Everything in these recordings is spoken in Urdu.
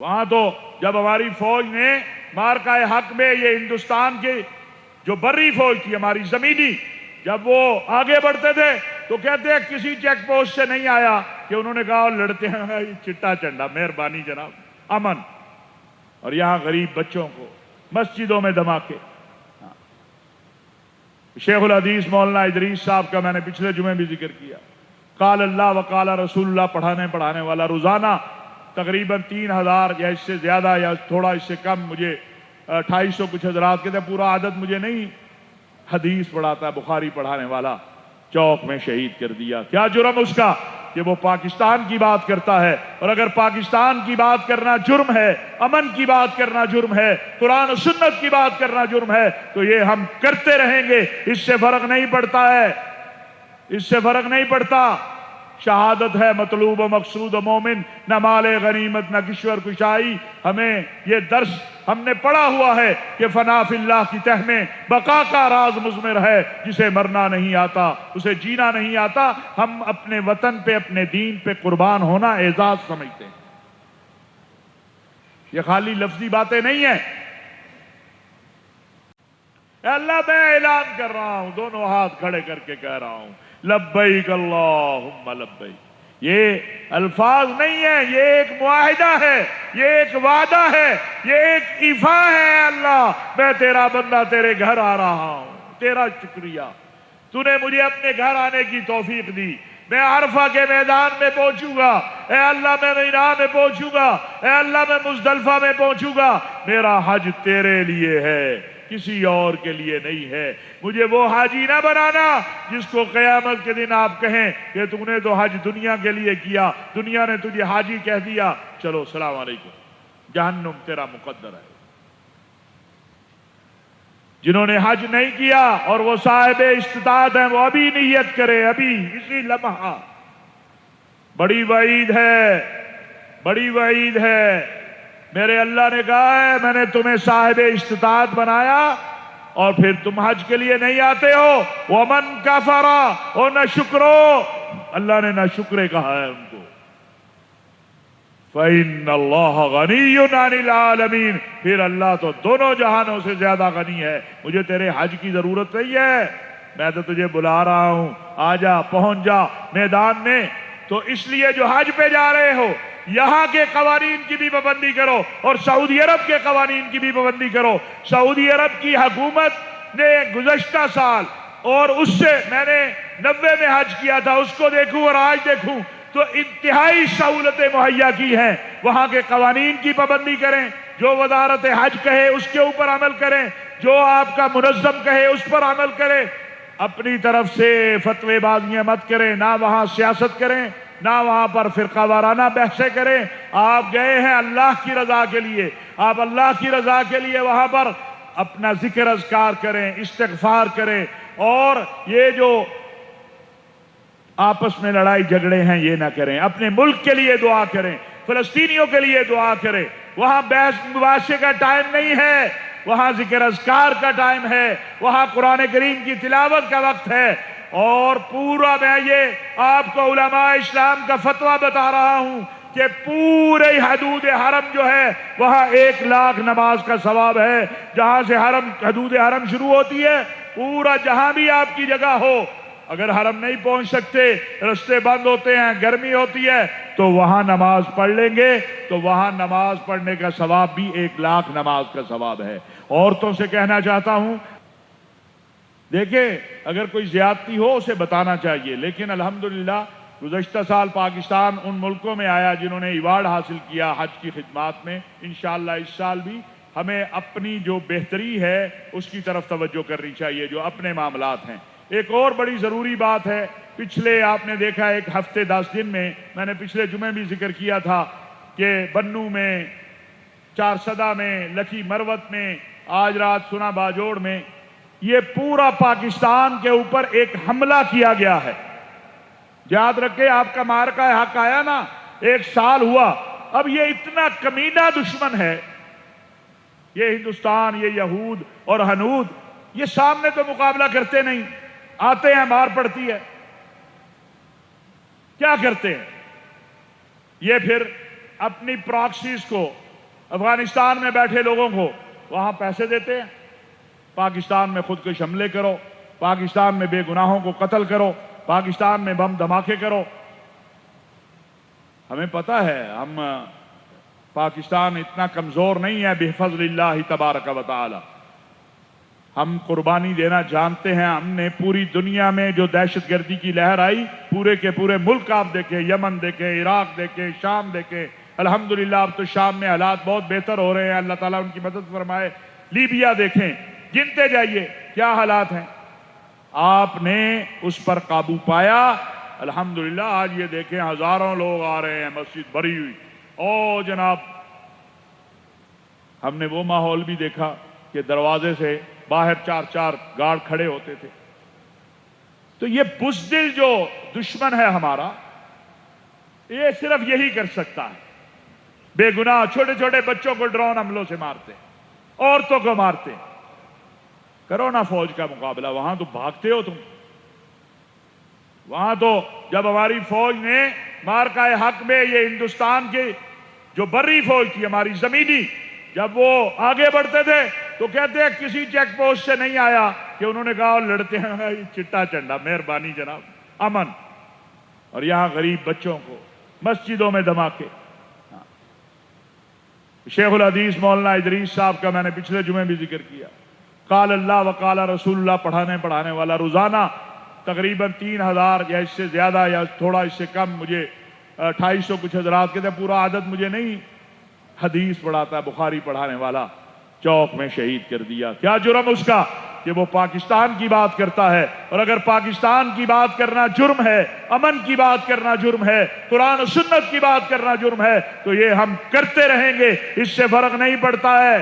وہاں تو جب ہماری فوج نے مارکہ حق میں یہ ہندوستان کی جو بری فوج تھی ہماری زمینی، جب وہ آگے بڑھتے تھے تو کہتے ہیں کسی چیک پوسٹ سے نہیں آیا کہ انہوں نے کہا لڑتے ہیں چٹا چنڈا، مہربانی جناب، امن۔ اور یہاں غریب بچوں کو مسجدوں میں دھماکے۔ شیخ الحدیث مولانا ادریس صاحب کا میں نے پچھلے جمعے بھی ذکر کیا، قال اللہ وقال رسول اللہ پڑھانے والا روزانہ تقریباً 3000 یا اس سے زیادہ یا تھوڑا اس سے کم، مجھے 2800 کچھ حضرات کہتے ہیں، پورا عدد مجھے نہیں، حدیث پڑھاتا ہے بخاری پڑھانے والا، چوک میں شہید کر دیا۔ کیا جرم اس کا کہ وہ پاکستان کی بات کرتا ہے؟ اور اگر پاکستان کی بات کرنا جرم ہے، امن کی بات کرنا جرم ہے، قرآن و سنت کی بات کرنا جرم ہے، تو یہ ہم کرتے رہیں گے، اس سے فرق نہیں پڑتا ہے، اس سے فرق نہیں پڑتا۔ شہادت ہے مطلوب و مقصود و مومن، نہ مال غنیمت نہ کشور کشائی۔ ہمیں یہ درس ہم نے پڑھا ہوا ہے کہ فنا فی اللہ کی تہ میں بقا کا راز مضمر ہے، جسے مرنا نہیں آتا اسے جینا نہیں آتا۔ ہم اپنے وطن پہ اپنے دین پہ قربان ہونا اعزاز سمجھتے ہیں، یہ خالی لفظی باتیں نہیں ہیں۔ اے اللہ میں اعلان کر رہا ہوں، دونوں ہاتھ کھڑے کر کے کہہ رہا ہوں، لبیک اللہم لبیک۔ یہ الفاظ نہیں ہے، یہ ایک معاہدہ ہے، یہ ایک وعدہ ہے، یہ ایک ایفا ہے۔ اللہ میں تیرا بندہ تیرے گھر آ رہا ہوں، تیرا شکریہ، تو نے مجھے اپنے گھر آنے کی توفیق دی۔ میں عرفہ کے میدان میں پہنچوں گا، اے اللہ میں مینا میں پہنچوں گا، اے اللہ میں مزدلفہ میں پہنچوں گا۔ میرا حج تیرے لیے ہے، کسی اور کے لیے نہیں ہے۔ مجھے وہ حاجی نہ بنانا جس کو قیامت کے دن آپ کہیں کہ تم نے تو حج دنیا کے لیے کیا، دنیا نے تجھے حاجی کہہ دیا، چلو السلام علیکم، جہنم تیرا مقدر ہے۔ جنہوں نے حج نہیں کیا اور وہ صاحب استطاعت ہیں، وہ ابھی نیت کرے، ابھی اسی لمحہ۔ بڑی وعید ہے، بڑی وعید ہے۔ میرے اللہ نے کہا ہے میں نے تمہیں صاحب استطاعت بنایا اور پھر تم حج کے لیے نہیں آتے ہو۔ وَمَن كَفَرَ، اور نہ شکرو، اللہ نے نہ شکرے کہا ہے ان کو۔ فَإِنَّ اللَّهَ غَنِيٌّ عَنِ الْعَالَمِينَ، پھر اللہ تو دونوں جہانوں سے زیادہ غنی ہے، مجھے تیرے حج کی ضرورت نہیں ہے، میں تو تجھے بلا رہا ہوں، آ جا، پہنچ جا میدان میں۔ تو اس لیے جو حج پہ جا رہے ہو، یہاں کے قوانین کی بھی پابندی کرو اور سعودی عرب کے قوانین کی بھی پابندی کرو۔ سعودی عرب کی حکومت نے گزشتہ سال اور اس سے میں نے 90 میں حج کیا تھا، اس کو دیکھوں اور آج دیکھوں تو انتہائی سہولتیں مہیا کی ہیں۔ وہاں کے قوانین کی پابندی کریں، جو وزارت حج کہے اس کے اوپر عمل کریں، جو آپ کا منظم کہے اس پر عمل کریں، اپنی طرف سے فتوی بازیاں مت کریں، نہ وہاں سیاست کریں، نہ وہاں پر فرقہ وارانہ بحثیں کریں۔ آپ گئے ہیں اللہ کی رضا کے لیے، آپ اللہ کی رضا کے لیے وہاں پر اپنا ذکر اذکار کریں، استغفار کریں، اور یہ جو آپس میں لڑائی جھگڑے ہیں یہ نہ کریں۔ اپنے ملک کے لیے دعا کریں، فلسطینیوں کے لیے دعا کریں۔ وہاں بحث مباحثے کا ٹائم نہیں ہے، وہاں ذکر اذکار کا ٹائم ہے، وہاں قرآن کریم کی تلاوت کا وقت ہے۔ اور پورا میں یہ آپ کو علماء اسلام کا فتویٰ بتا رہا ہوں کہ پورے حدود حرم جو ہے وہاں 1,00,000 نماز کا ثواب ہے۔ جہاں سے حدود حرم شروع ہوتی ہے، پورا جہاں بھی آپ کی جگہ ہو، اگر حرم نہیں پہنچ سکتے، رستے بند ہوتے ہیں، گرمی ہوتی ہے، تو وہاں نماز پڑھ لیں گے، تو وہاں نماز پڑھنے کا ثواب بھی 1,00,000 نماز کا ثواب ہے۔ عورتوں سے کہنا چاہتا ہوں، دیکھیں اگر کوئی زیادتی ہو اسے بتانا چاہیے، لیکن الحمدللہ گزشتہ سال پاکستان ان ملکوں میں آیا جنہوں نے ایوارڈ حاصل کیا حج کی خدمات میں۔ انشاءاللہ اس سال بھی ہمیں اپنی جو بہتری ہے اس کی طرف توجہ کرنی چاہیے، جو اپنے معاملات ہیں۔ ایک اور بڑی ضروری بات ہے، پچھلے آپ نے دیکھا 1 ہفتے 10 دن میں نے پچھلے جمعے بھی ذکر کیا تھا کہ بنو میں، چارسدہ میں، لکی مروت میں، آج رات سنا باجوڑ میں، یہ پورا پاکستان کے اوپر ایک حملہ کیا گیا ہے۔ یاد رکھے آپ کا مارکہ حق آیا نا، 1 سال ہوا، اب یہ اتنا کمینہ دشمن ہے، یہ ہندوستان، یہ یہود اور ہنود، یہ سامنے تو مقابلہ کرتے نہیں، آتے ہیں مار پڑتی ہے۔ کیا کرتے ہیں یہ؟ پھر اپنی پراکسیز کو افغانستان میں بیٹھے لوگوں کو وہاں پیسے دیتے ہیں، پاکستان میں خودکش حملے کرو، پاکستان میں بے گناہوں کو قتل کرو، پاکستان میں بم دھماکے کرو۔ ہمیں پتہ ہے ہم پاکستان اتنا کمزور نہیں ہے بفضل اللہ تبارک و تعالی، ہم قربانی دینا جانتے ہیں۔ ہم نے پوری دنیا میں جو دہشت گردی کی لہر آئی، پورے کے پورے ملک آپ دیکھیں، یمن دیکھیں، عراق دیکھیں، شام دیکھیں، الحمدللہ اب تو شام میں حالات بہت بہتر ہو رہے ہیں، اللہ تعالیٰ ان کی مدد فرمائے۔ لیبیا دیکھیں، گنتے جائیے کیا حالات ہیں، آپ نے اس پر قابو پایا الحمدللہ۔ آج یہ دیکھیں ہزاروں لوگ آ رہے ہیں، مسجد بھری ہوئی، او جناب ہم نے وہ ماحول بھی دیکھا کہ دروازے سے باہر چار چار گارڈ کھڑے ہوتے تھے۔ تو یہ بزدل جو دشمن ہے ہمارا، یہ صرف یہی کر سکتا ہے، بے گناہ چھوٹے چھوٹے بچوں کو ڈرون حملوں سے مارتے، عورتوں کو مارتے۔ کرو نا فوج کا مقابلہ، وہاں تو بھاگتے ہو تم، وہاں تو جب ہماری فوج نے مارکہ حق میں، یہ ہندوستان کی جو بری فوج تھی ہماری زمینی، جب وہ آگے بڑھتے تھے تو کہتے ہیں کسی چیک پوسٹ سے نہیں آیا کہ انہوں نے کہا لڑتے ہیں چٹا چنڈا، مہربانی جناب، امن۔ اور یہاں غریب بچوں کو مسجدوں میں دھماکے۔ شیخ الحدیث مولانا ادریس صاحب کا میں نے پچھلے جمعے بھی ذکر کیا، قال اللہ وقال رسول اللہ پڑھانے والا روزانہ تقریباً 3000 یا اس سے زیادہ یا تھوڑا اس سے کم، مجھے 2800 کچھ حضرات کہتے ہیں، پورا عدد مجھے نہیں، حدیث پڑھاتا ہے بخاری پڑھانے والا، چوک میں شہید کر دیا۔ کیا جرم اس کا کہ وہ پاکستان کی بات کرتا ہے؟ اور اگر پاکستان کی بات کرنا جرم ہے، امن کی بات کرنا جرم ہے، قرآن و سنت کی بات کرنا جرم ہے، تو یہ ہم کرتے رہیں گے، اس سے فرق نہیں پڑتا ہے،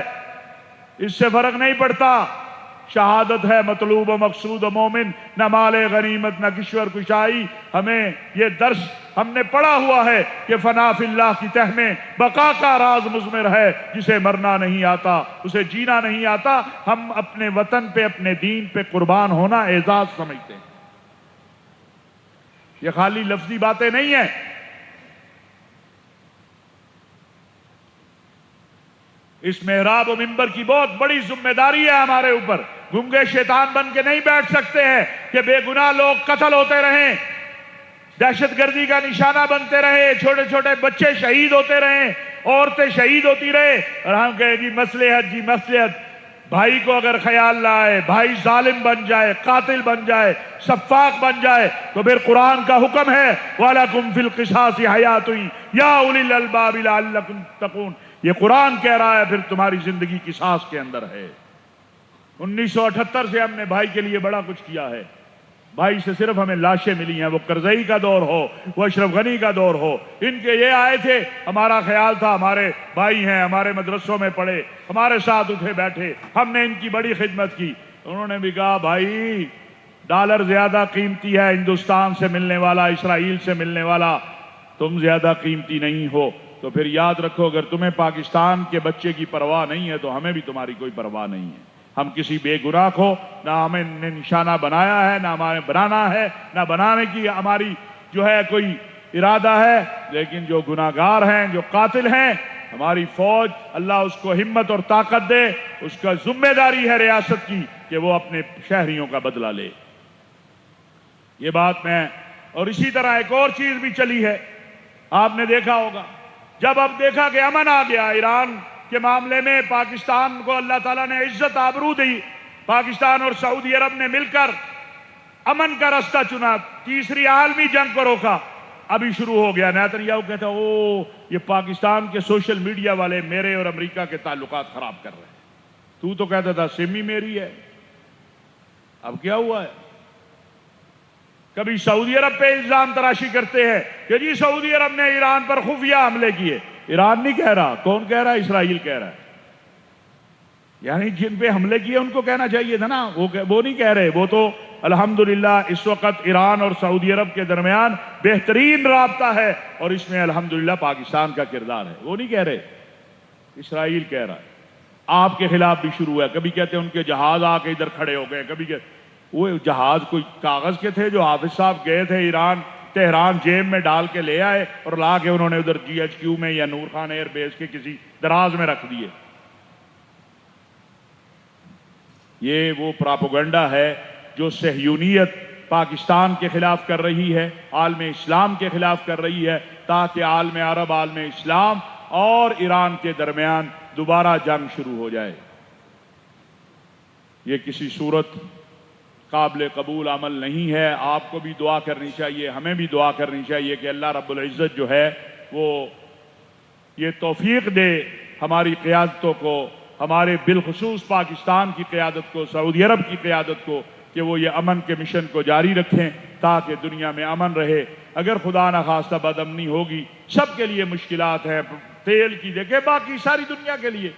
اس سے فرق نہیں پڑتا۔ شہادت ہے مطلوب و مقصود و مومن، نہ مال غنیمت نہ کشور کشائی۔ ہمیں یہ درس ہم نے پڑھا ہوا ہے کہ فنا فی اللہ کی تہ میں بقا کا راز مضمر ہے، جسے مرنا نہیں آتا اسے جینا نہیں آتا۔ ہم اپنے وطن پہ، اپنے دین پہ قربان ہونا اعزاز سمجھتے ہیں، یہ خالی لفظی باتیں نہیں ہیں۔ اس محراب و منبر کی بہت بڑی ذمہ داری ہے ہمارے اوپر۔ گنگے شیطان بن کے نہیں بیٹھ سکتے ہیں کہ بے گناہ لوگ قتل ہوتے رہیں، دہشت گردی کا نشانہ بنتے رہے، چھوٹے چھوٹے بچے شہید ہوتے رہیں، عورتیں شہید ہوتی رہے، اور ہم کہیں جی مصلحت، جی مصلحت۔ بھائی کو اگر خیال نہ آئے، بھائی ظالم بن جائے، قاتل بن جائے، سفاک بن جائے، تو پھر قرآن کا حکم ہے وَلَكُمْ فِي الْقِصَاصِ حَيَاةٌ يَا أُولِي الْأَلْبَابِ لَعَلَّكُمْ تَتَّقُونَ۔ یہ قرآن کہہ رہا ہے، پھر تمہاری زندگی قصاص کے اندر ہے۔ 1978 سے ہم نے بھائی کے لیے بڑا کچھ کیا ہے، بھائی سے صرف ہمیں لاشیں ملی ہیں، وہ کرزئی کا دور ہو، وہ اشرف غنی کا دور ہو، ان کے یہ آئے تھے، ہمارا خیال تھا ہمارے بھائی ہیں، ہمارے مدرسوں میں پڑھے، ہمارے ساتھ اٹھے بیٹھے، ہم نے ان کی بڑی خدمت کی۔ انہوں نے بھی کہا بھائی ڈالر زیادہ قیمتی ہے ہندوستان سے ملنے والا، اسرائیل سے ملنے والا، تم زیادہ قیمتی نہیں ہو، تو پھر یاد رکھو اگر تمہیں پاکستان کے بچے کی پرواہ نہیں ہے تو ہمیں بھی تمہاری کوئی پرواہ نہیں ہے۔ ہم کسی بے گناہ کو نہ ہمیں نے نشانہ بنایا ہے، نہ ہمارے بنانا ہے، نہ بنانے کی ہماری جو ہے کوئی ارادہ ہے، لیکن جو گناہگار ہیں، جو قاتل ہیں، ہماری فوج اللہ اس کو ہمت اور طاقت دے، اس کا ذمہ داری ہے ریاست کی کہ وہ اپنے شہریوں کا بدلہ لے۔ یہ بات میں، اور اسی طرح ایک اور چیز بھی چلی ہے، آپ نے دیکھا ہوگا، جب اب دیکھا کہ امن آ گیا ایران کے معاملے میں، پاکستان کو اللہ تعالیٰ نے عزت آبرو دی، پاکستان اور سعودی عرب نے مل کر امن کا راستہ چنا، تیسری عالمی جنگ کو روکا۔ ابھی شروع ہو گیا، نیتنیاہو کہتا ہے او یہ پاکستان کے سوشل میڈیا والے میرے اور امریکہ کے تعلقات خراب کر رہے ہیں، تو کہتا تھا سم ہی میری ہے، اب کیا ہوا ہے؟ کبھی سعودی عرب پہ الزام تراشی کرتے ہیں کہ جی سعودی عرب نے ایران پر خفیہ حملے کیے۔ ایران نہیں کہہ رہا، کون کہہ رہا ہے؟ اسرائیل کہہ رہا ہے۔ یعنی جن پہ حملے کیے ان کو کہنا چاہیے تھا نا، وہ نہیں کہہ رہے، وہ تو الحمدللہ اس وقت ایران اور سعودی عرب کے درمیان بہترین رابطہ ہے، اور اس میں الحمدللہ پاکستان کا کردار ہے، وہ نہیں کہہ رہے، اسرائیل کہہ رہا ہے۔ آپ کے خلاف بھی شروع ہے، کبھی کہتے ہیں ان کے جہاز آ کے ادھر کھڑے ہو گئے، کبھی کہ وہ جہاز کوئی کاغذ کے تھے جو حافظ صاحب گئے تھے ایران تہران جیب میں ڈال کے لے آئے اور لا کے انہوں نے ادھر جی ایچ کیو میں یا نور خان ایئر بیس کے کسی دراز میں رکھ دیے. یہ وہ پراپوگنڈا ہے جو صہیونیت پاکستان کے خلاف کر رہی ہے، عالم اسلام کے خلاف کر رہی ہے، تاکہ عالم عرب، عالم اسلام اور ایران کے درمیان دوبارہ جنگ شروع ہو جائے. یہ کسی صورت قابل قبول عمل نہیں ہے. آپ کو بھی دعا کرنی چاہیے، ہمیں بھی دعا کرنی چاہیے کہ اللہ رب العزت جو ہے وہ یہ توفیق دے ہماری قیادتوں کو، ہمارے بالخصوص پاکستان کی قیادت کو، سعودی عرب کی قیادت کو، کہ وہ یہ امن کے مشن کو جاری رکھیں تاکہ دنیا میں امن رہے. اگر خدا نخواستہ بد امنی ہوگی، سب کے لیے مشکلات ہیں. تیل کی دیکھیں، باقی ساری دنیا کے لیے